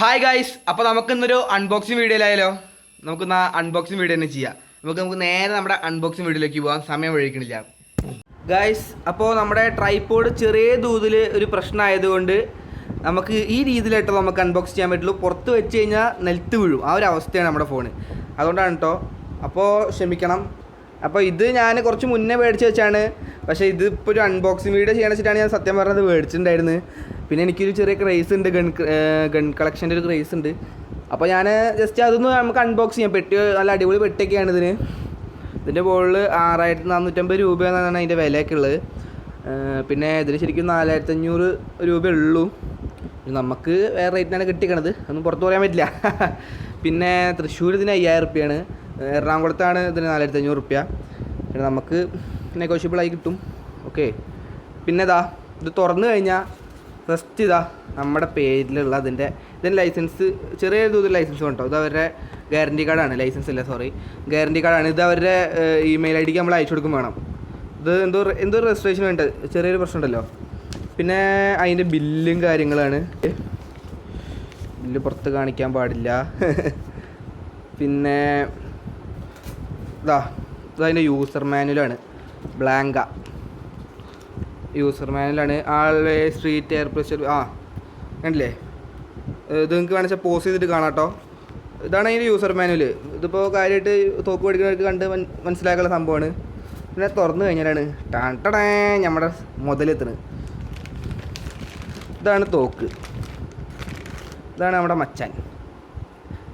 Hi guys, അപ്പോൾ നമുക്കിന്നൊരു unboxing വീഡിയോയിലായാലോ? നമുക്കിന്ന് ആ അൺബോക്സിങ് വീഡിയോ തന്നെ ചെയ്യാം. നമുക്ക് നേരെ നമ്മുടെ അൺബോക്സിങ് വീഡിയോയിലേക്ക് പോകാം, സമയം വഴിക്കണില്ല ഗൈസ്. അപ്പോൾ നമ്മുടെ ട്രൈപോഡ് ചെറിയ തോതിൽ ഒരു പ്രശ്നമായതുകൊണ്ട് നമുക്ക് ഈ രീതിയിലായിട്ട് നമുക്ക് അൺബോക്സ് ചെയ്യാൻ പറ്റുള്ളൂ. പുറത്ത് വെച്ച് കഴിഞ്ഞാൽ നിലത്ത് വീഴും, ആ ഒരു അവസ്ഥയാണ് നമ്മുടെ ഫോണ്. അതുകൊണ്ടാണ് കേട്ടോ, അപ്പോൾ ക്ഷമിക്കണം. അപ്പോൾ ഇത് ഞാൻ കുറച്ച് മുന്നേ മേടിച്ച് വെച്ചാണ്, പക്ഷേ ഇതിപ്പോൾ ഒരു അൺബോക്സിങ് വീഡിയോ ചെയ്യാൻ വെച്ചിട്ടാണ് ഞാൻ സത്യം പറഞ്ഞത് മേടിച്ചിട്ടുണ്ടായിരുന്നു. പിന്നെ എനിക്കൊരു ചെറിയ ക്രേസ് ഉണ്ട്, ഗൺ കളക്ഷൻ്റെ ഒരു ക്രേസ് ഉണ്ട്. അപ്പോൾ ഞാൻ ജസ്റ്റ് അതൊന്ന് നമുക്ക് അൺബോക്സ് ചെയ്യാം. പെട്ടി നല്ല അടിപൊളി പെട്ടിയൊക്കെയാണ് ഇതിന്. ഇതിൻ്റെ മുകളിൽ 6450 രൂപയെന്നാണ് അതിൻ്റെ വിലയൊക്കെ ഉള്ളത്. പിന്നെ ഇതിന് ശരിക്കും 4500 രൂപയേ ഉള്ളൂ. നമുക്ക് വേറെ റേറ്റിനാണ് കിട്ടിക്കണത്, ഒന്നും പുറത്ത് പറയാൻ പറ്റില്ല. പിന്നെ തൃശ്ശൂർ ഇതിന് 5000 റുപ്യാണ്, എറണാകുളത്താണ് ഇതിന് 4500 റുപ്യ. പിന്നെ നമുക്ക് നെഗോഷ്യബിളായി കിട്ടും. ഓക്കെ, പിന്നെ ഇത് തുറന്നു കഴിഞ്ഞാൽ ഫസ്റ്റ് നമ്മുടെ പേരിലുള്ള ഇതിൻ്റെ ലൈസൻസ്, ചെറിയ തോതിൽ ലൈസൻസ് കേട്ടോ. ഇത് അവരുടെ ഗ്യാരണ്ടി കാർഡാണ്, ലൈസൻസ് അല്ല സോറി, ഗ്യാരണ്ടി കാർഡാണ്. ഇത് അവരുടെ ഇമെയിൽ ഐ ഡിക്ക് നമ്മൾ അയച്ചു കൊടുക്കും വേണം. ഇത് എന്തോ രജിസ്ട്രേഷൻ വേണ്ട, ചെറിയൊരു പ്രശ്നം ഉണ്ടല്ലോ. പിന്നെ അതിൻ്റെ ബില്ലും കാര്യങ്ങളാണ്. ബില്ല് പുറത്ത് കാണിക്കാൻ പാടില്ല. പിന്നെ ഇതതിൻ്റെ യൂസർ മാനുവലാണ്, ബ്ലാങ്ക യൂസർ മാനുവലാണ്. ആളെ സ്ട്രീറ്റ് എയർ പ്രഷർ കണ്ടില്ലേ? ഇത് നിങ്ങൾക്ക് വേണമെച്ചാൽ പോസ് ചെയ്തിട്ട് കാണാം കേട്ടോ. ഇതാണ് അതിൻ്റെ യൂസർ മാനുവൽ. ഇതിപ്പോൾ കാര്യമായിട്ട് തോക്ക് പഠിക്കുന്നവർക്ക് കണ്ട് മനസ്സിലാക്കാനുള്ള സംഭവമാണ്. പിന്നെ തുറന്നു കഴിഞ്ഞാലാണ് ടടേ നമ്മുടെ മുതലെത്തുന്നത്. ഇതാണ് തോക്ക്, ഇതാണ് നമ്മുടെ മച്ചാൻ.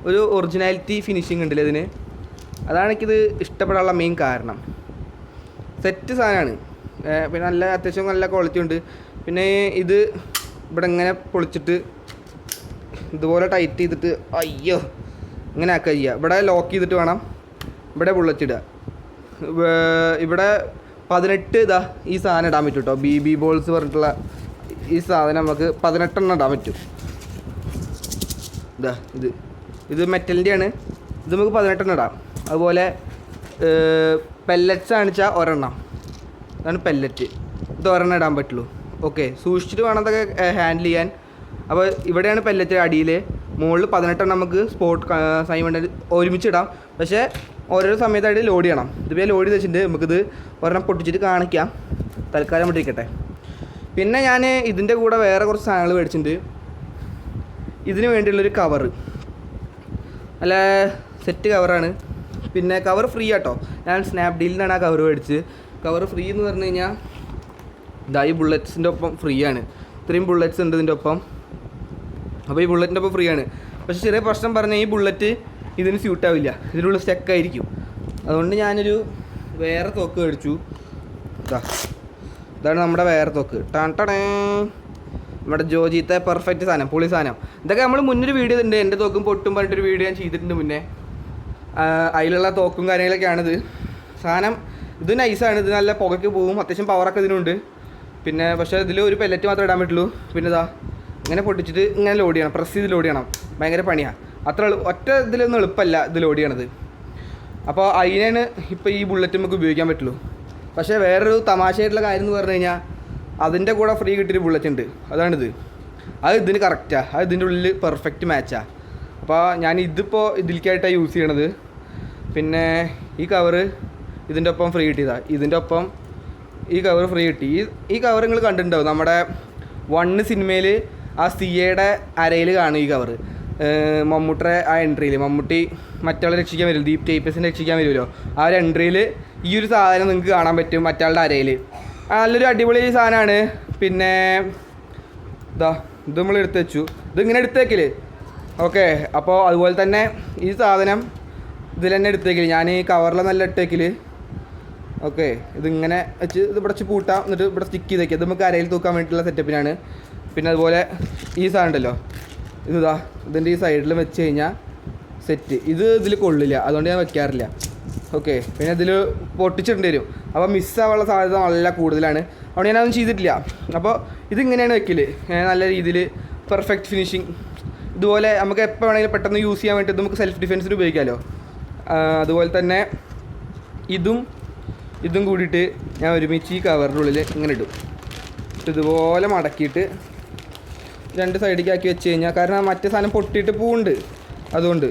ഒരു ഒറിജിനാലിറ്റി ഫിനിഷിങ് ഉണ്ടല്ലേ ഇതിന്, അതാണ് എനിക്കിത് ഇഷ്ടപ്പെടാനുള്ള മെയിൻ കാരണം. സെറ്റ് സാധനമാണ്. പിന്നെ അത്യാവശ്യം നല്ല ക്വാളിറ്റി ഉണ്ട്. പിന്നെ ഇത് ഇവിടെ ഇങ്ങനെ പൊളിച്ചിട്ട് ഇതുപോലെ ടൈറ്റ് ചെയ്തിട്ട് അയ്യോ ഇങ്ങനെ ആക്കുക ചെയ്യുക. ഇവിടെ ലോക്ക് ചെയ്തിട്ട് വേണം ഇവിടെ ബുള്ളറ്റ് ഇടുക. ഇവിടെ 18 ഈ സാധനം ഇടാൻ പറ്റും കേട്ടോ. BB ബോൾസ് പറഞ്ഞിട്ടുള്ള ഈ സാധനം നമുക്ക് 18 ഇടാൻ പറ്റും. ഇത് മെറ്റലിൻ്റെയാണ്. ഇത് നമുക്ക് 18 ഇടാം. അതുപോലെ പെല്ലറ്റ്സ് കാണിച്ചാൽ ഒരെണ്ണം, അതാണ് പെല്ലറ്റ്. ഇത് ഒരെണ്ണം ഇടാൻ പറ്റുള്ളൂ. ഓക്കെ, സൂക്ഷിച്ചിട്ട് വേണം അതൊക്കെ ഹാൻഡിൽ ചെയ്യാൻ. അപ്പോൾ ഇവിടെയാണ് പെല്ലറ്റ് അടിയിൽ, മുകളിൽ 18 നമുക്ക് സ്പോട്ട് സൈമണ്ട് ഒരുമിച്ച് ഇടാം. പക്ഷേ ഓരോരോ സമയത്തായിട്ട് ലോഡ് ചെയ്യണം. ഇതിപ്പോൾ ലോഡ് ചെയ്ത് വെച്ചിട്ടുണ്ട്. നമുക്കിത് ഒരെണ്ണം പൊട്ടിച്ചിട്ട് കാണിക്കാം, തൽക്കാലം ഇട്ടിരിക്കട്ടെ. പിന്നെ ഞാൻ ഇതിൻ്റെ കൂടെ വേറെ കുറച്ച് സാധനങ്ങൾ മേടിച്ചിട്ടുണ്ട്. ഇതിന് വേണ്ടിയുള്ളൊരു കവറ്, നല്ല സെറ്റ് കവറാണ്. പിന്നെ കവർ ഫ്രീ ആട്ടോ. ഞാൻ സ്നാപ്ഡീലിൽ നിന്നാണ് ആ കവർ മേടിച്ച്. കവർ ഫ്രീ എന്ന് പറഞ്ഞു കഴിഞ്ഞാൽ ഈ ബുള്ളറ്റ്സിൻ്റെ ഒപ്പം ഫ്രീ ആണ്. ഇത്രയും ബുള്ളറ്റ്സ് ഉണ്ട് ഇതിൻ്റെ ഒപ്പം. അപ്പോൾ ഈ ബുള്ളറ്റിൻ്റെ ഒപ്പം ഫ്രീ ആണ്. പക്ഷേ ചെറിയ പ്രശ്നം പറഞ്ഞാൽ ഈ ബുള്ളറ്റ് ഇതിന് സ്യൂട്ടാവില്ല, ഇതിനുള്ള സ്റ്റക്കായിരിക്കും. അതുകൊണ്ട് ഞാനൊരു വേറെ തോക്ക് മേടിച്ചു. ഇതാണ് നമ്മുടെ വേറെ തോക്ക്. ടടേ നമ്മുടെ ജോജിത്തെ പെർഫെക്റ്റ് സാധനം, പൊളി സാധനം. ഇതൊക്കെ നമ്മൾ മുന്നൊരു വീഡിയോ ഉണ്ട്, എൻ്റെ തോക്കും പൊട്ടും പറഞ്ഞിട്ടൊരു വീഡിയോ ഞാൻ ചെയ്തിട്ടുണ്ട് മുന്നേ. അതിലുള്ള തോക്കും കാര്യങ്ങളൊക്കെയാണിത്. സാധനം ഇത് നൈസാണ്. ഇത് നല്ല പുകയ്ക്ക് പോവും, അത്യാവശ്യം പവറൊക്കെ ഇതിനുണ്ട്. പിന്നെ പക്ഷേ ഇതിൽ ഒരു പെല്ലറ്റ് മാത്രമേ ഇടാൻ പറ്റുള്ളൂ. പിന്നെ ഇങ്ങനെ പൊട്ടിച്ചിട്ട് ഇങ്ങനെ ലോഡ് ചെയ്യണം, പ്രസ് ചെയ്ത് ലോഡ് ചെയ്യണം. ഭയങ്കര പണിയാണ്. അത്ര ഒറ്റ ഇതിലൊന്നും എളുപ്പമല്ല ഇത് ലോഡ് ചെയ്യണത്. അപ്പോൾ അതിനാണ് ഇപ്പോൾ ഈ ബുള്ളറ്റ് നമുക്ക് ഉപയോഗിക്കാൻ പറ്റുള്ളൂ. പക്ഷേ വേറൊരു തമാശയായിട്ടുള്ള കാര്യം എന്ന് പറഞ്ഞു കഴിഞ്ഞാൽ അതിൻ്റെ കൂടെ ഫ്രീ കിട്ടിയൊരു ബുള്ളറ്റ് ഉണ്ട്, അതാണിത്. അത് ഇതിന് കറക്റ്റാണ്, അത് ഇതിൻ്റെ ഉള്ളിൽ പെർഫെക്റ്റ് മാച്ചാണ്. അപ്പോൾ ഞാൻ ഇതിപ്പോൾ ഇതിലേക്കായിട്ടാണ് യൂസ് ചെയ്യണത്. പിന്നെ ഈ കവറ് ഇതിൻ്റെ ഒപ്പം ഫ്രീ കിട്ടിയതാണ്. ഇതിൻ്റെ ഒപ്പം ഈ കവർ ഫ്രീ കിട്ടി. ഈ കവർ നിങ്ങൾ കണ്ടിട്ടുണ്ടാവും, നമ്മുടെ 1 സിനിമയിൽ ആ സിയയുടെ അരയിൽ കാണും ഈ കവർ. മമ്മൂട്ടിയുടെ ആ എൻട്രിയിൽ, മമ്മൂട്ടി മറ്റാളെ രക്ഷിക്കാൻ വരുമല്ലോ, ദീപ് ടേപ്പേഴ്സിനെ രക്ഷിക്കാൻ വരുമല്ലോ, ആ ഒരു എൻട്രിയിൽ ഈ ഒരു സാധനം നിങ്ങൾക്ക് കാണാൻ പറ്റും മറ്റാളുടെ അരയിൽ. നല്ലൊരു അടിപൊളി സാധനമാണ്. പിന്നെ ഇത് നമ്മൾ എടുത്ത് വെച്ചു. ഇതിങ്ങനെ എടുത്ത് വെക്കല്. ഓക്കെ, അപ്പോൾ അതുപോലെ തന്നെ ഈ സാധനം ഇതിൽ തന്നെ എടുത്ത് വെക്കല്. ഞാൻ ഈ കവറിൽ നല്ല ഇട്ട് വെക്കല്. ഓക്കെ, ഇതിങ്ങനെ വെച്ച് ഇത് ഇവിടെ വെച്ച് പൂട്ടാം, എന്നിട്ട് ഇവിടെ സ്റ്റിക്ക് ചെയ്ത് വയ്ക്കുക. ഇത് നമുക്ക് അരയിൽ തൂക്കാൻ വേണ്ടിയിട്ടുള്ള സെറ്റപ്പിനാണ്. പിന്നെ അതുപോലെ ഈ സാധനം ഉണ്ടല്ലോ, ഇതിൻ്റെ ഈ സൈഡിൽ വെച്ച് കഴിഞ്ഞാൽ സെറ്റ്. ഇതിൽ കൊള്ളില്ല, അതുകൊണ്ട് ഞാൻ വെക്കാറില്ല. ഓക്കെ, പിന്നെ ഇതിൽ പൊട്ടിച്ചിടേണ്ടി വരും. അപ്പോൾ മിസ്സാവാനുള്ള സാധ്യത നല്ല കൂടുതലാണ്. അതുകൊണ്ട് ഞാനതൊന്നും ചെയ്തിട്ടില്ല. അപ്പോൾ ഇതിങ്ങനെയാണ് വെക്കൽ, നല്ല രീതിയിൽ പെർഫെക്റ്റ് ഫിനിഷിങ്. ഇതുപോലെ നമുക്ക് എപ്പോൾ വേണമെങ്കിലും പെട്ടെന്ന് യൂസ് ചെയ്യാൻ വേണ്ടി നമുക്ക് സെൽഫ് ഡിഫെൻസിന് ഉപയോഗിക്കാമല്ലോ. അതുപോലെ തന്നെ ഇതും കൂടിയിട്ട് ഞാൻ ഒരുമിച്ച് ഈ കവറിൻ്റെ ഉള്ളിൽ ഇങ്ങനെ ഇടും. ഇതുപോലെ മടക്കിയിട്ട് രണ്ട് സൈഡിലേക്ക് ആക്കി വെച്ച് കഴിഞ്ഞാൽ, കാരണം മറ്റേ സാധനം പൊട്ടിയിട്ട് പോകുന്നുണ്ട്, അതുകൊണ്ട്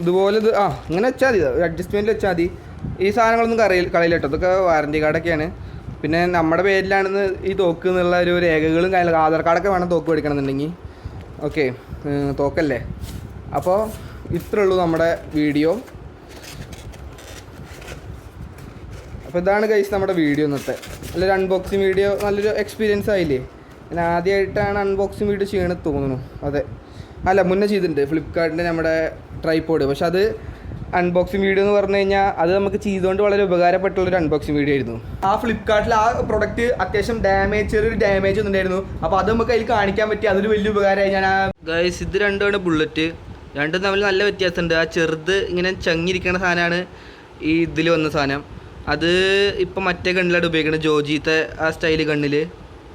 ഇതുപോലെ ഇത് ഇങ്ങനെ വെച്ചാൽ മതി, ഒരു അഡ്ജസ്റ്റ്മെൻറ്റിൽ വെച്ചാൽ മതി. ഈ സാധനങ്ങളൊന്നും കളയില്ല കേട്ടോ, ഇതൊക്കെ വാറൻറ്റി കാർഡൊക്കെയാണ്. പിന്നെ നമ്മുടെ പേരിലാണെന്ന് ഈ തോക്ക് എന്നുള്ള ഒരു രേഖകളും കാര്യങ്ങളും, ആധാർ കാർഡൊക്കെ വേണം തോക്ക് മേടിക്കണമെന്നുണ്ടെങ്കിൽ. ഓക്കെ, തോക്കല്ലേ. അപ്പോൾ ഇത്രേ ഉള്ളൂ നമ്മുടെ വീഡിയോ. അപ്പോൾ ഇതാണ് ഗൈസ് നമ്മുടെ വീഡിയോ ഇന്നത്തെ. നല്ലൊരു അൺബോക്സിങ് വീഡിയോ, നല്ലൊരു എക്സ്പീരിയൻസ് ആയില്ലേ. ഞാൻ ആദ്യമായിട്ടാണ് അൺബോക്സിങ് വീഡിയോ ചെയ്യണമെന്ന് തോന്നുന്നു. അതെ, അല്ല മുന്നേ ചെയ്തിട്ടുണ്ട് ഫ്ലിപ്കാർട്ടിൻ്റെ നമ്മുടെ ട്രൈപോഡ്. പക്ഷെ അത് അൺബോക്സിങ് വീഡിയോ എന്ന് പറഞ്ഞു കഴിഞ്ഞാൽ അത് നമുക്ക് ചെയ്തുകൊണ്ട് വളരെ ഉപകാരപ്പെട്ടുള്ളൊരു അൺബോക്സിങ് വീഡിയോ ആയിരുന്നു. ആ ഫ്ലിപ്കാർട്ടിൽ ആ പ്രൊഡക്റ്റ് അത്യാവശ്യം ചെറിയൊരു ഡാമേജ് ഒന്നുണ്ടായിരുന്നു. അപ്പോൾ അത് നമുക്ക് അതിൽ കാണിക്കാൻ പറ്റി, അതൊരു വലിയ ഉപകാരമായി. ഞാൻ ഗൈസ് ഇത് രണ്ടുമാണ് ബുള്ളറ്റ്, രണ്ടും തമ്മിൽ നല്ല വ്യത്യാസമുണ്ട്. ആ ചെറുത് ഇങ്ങനെ ചങ്ങിരിക്കുന്ന സാധനമാണ് ഈ ഇതിൽ വന്ന സാധനം. അത് ഇപ്പം മറ്റേ ഗണ്ണിലാണ് ഉപയോഗിക്കുന്നത്, ജോജിത്തെ ആ സ്റ്റൈല് ഗണ്ണിൽ.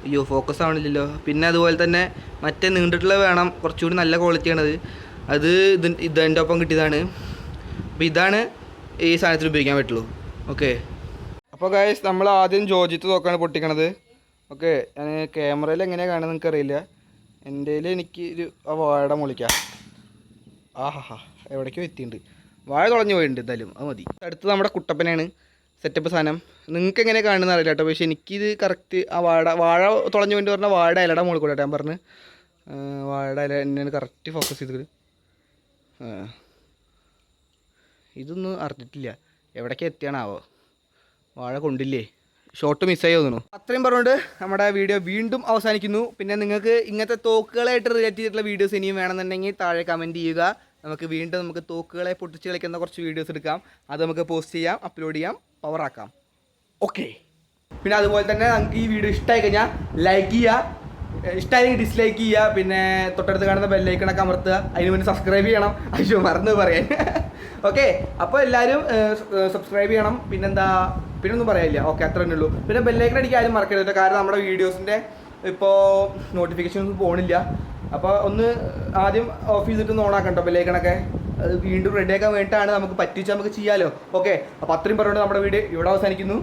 അയ്യോ ഫോക്കസ് ആവണില്ലല്ലോ. പിന്നെ അതുപോലെ തന്നെ മറ്റേ നീണ്ടിട്ടുള്ള വേണം, കുറച്ചുകൂടി നല്ല ക്വാളിറ്റിയാണത്. അത് ഇതിൻ്റെ ഒപ്പം കിട്ടിയതാണ്. അപ്പോൾ ഇതാണ് ഈ സാധനത്തിൽ ഉപയോഗിക്കാൻ പറ്റുള്ളൂ. ഓക്കെ, അപ്പോൾ ഗൈസ് നമ്മൾ ആദ്യം ജോജിത്ത് തോക്കാണ് പൊട്ടിക്കണത്. ഓക്കെ, ഞാൻ ക്യാമറയിൽ എങ്ങനെയാണ് കാണുന്നത് നിങ്ങൾക്ക് അറിയില്ല. എൻ്റെ എനിക്ക് ഒരു വാഴ മുളിക്കാം. ആഹാ, എവിടേക്കോ എത്തിയിട്ടുണ്ട്. വാഴ തുളഞ്ഞു പോയിട്ടുണ്ട്, എന്തായാലും അത് മതി. അടുത്ത് നമ്മുടെ കുട്ടപ്പനാണ് സെറ്റപ്പ് സാധനം. നിങ്ങൾക്ക് എങ്ങനെ കാണുന്ന അറിയില്ല കേട്ടോ, പക്ഷേ എനിക്കിത് കറക്റ്റ് ആ വാഴ തുളഞ്ഞു പോയിട്ട് പറഞ്ഞാൽ വാഴ ഇലയുടെ മുകളിൽ കൂടെ ഞാൻ പറഞ്ഞ് വാഴയുടെ ഇല തന്നെയാണ് കറക്റ്റ് ഫോക്കസ് ചെയ്തത്. ഇതൊന്നും അറിഞ്ഞിട്ടില്ല, എവിടേക്ക് എത്തിയാണാവോ, വാഴ കൊണ്ടില്ലേ, ഷോട്ട് മിസ്സായി തോന്നുന്നു. അത്രയും പറഞ്ഞുകൊണ്ട് നമ്മുടെ വീഡിയോ വീണ്ടും അവസാനിക്കുന്നു. പിന്നെ നിങ്ങൾക്ക് ഇങ്ങനത്തെ തോക്കുകളായിട്ട് റിലേറ്റ് ചെയ്തിട്ടുള്ള വീഡിയോസ് ഇനിയും വേണമെന്നുണ്ടെങ്കിൽ താഴെ കമൻറ്റ് ചെയ്യുക. നമുക്ക് തോക്കുകളെ പൊട്ടിച്ച് കളിക്കുന്ന കുറച്ച് വീഡിയോസ് എടുക്കാം, അത് നമുക്ക് പോസ്റ്റ് ചെയ്യാം, അപ്ലോഡ് ചെയ്യാം, പവറാക്കാം. ഓക്കെ, പിന്നെ അതുപോലെ തന്നെ നമുക്ക് ഈ വീഡിയോ ഇഷ്ടമായി കഴിഞ്ഞാൽ ലൈക്ക് ചെയ്യുക, ഇഷ്ടമായെങ്കിൽ ഡിസ്ലൈക്ക് ചെയ്യുക. പിന്നെ തൊട്ടടുത്ത് കാണുന്ന ബെല്ലൈക്കണൊക്കെ അമർത്തുക. അതിന് മുന്നേ സബ്സ്ക്രൈബ് ചെയ്യണം, അയ്യോ മറന്നു പറയാൻ. ഓക്കെ, അപ്പോൾ എല്ലാവരും സബ്സ്ക്രൈബ് ചെയ്യണം. പിന്നൊന്നും പറയാനില്ല. ഓക്കെ, അത്ര തന്നെ ഉള്ളൂ. പിന്നെ ബെല്ലൈക്കൺ അടിക്കാൻ ആരും മറക്കരുത്, കാരണം നമ്മുടെ വീഡിയോസിൻ്റെ ഇപ്പോൾ നോട്ടിഫിക്കേഷൻസ് പോകണില്ല. അപ്പോൾ ഒന്ന് ആദ്യം ഓഫ് ചെയ്തിട്ട് ഓണാക്കണം കേട്ടോ ബെല്ലൈക്കണൊക്കെ. അത് വീണ്ടും റെഡിയാക്കാൻ വേണ്ടിയിട്ടാണ്, നമുക്ക് പറ്റിച്ച് നമുക്ക് ചെയ്യാമല്ലോ. ഓക്കെ, അപ്പോൾ അത്രയും പറഞ്ഞുകൊണ്ട് നമ്മുടെ വീഡിയോ ഇവിടെ അവസാനിക്കുന്നു.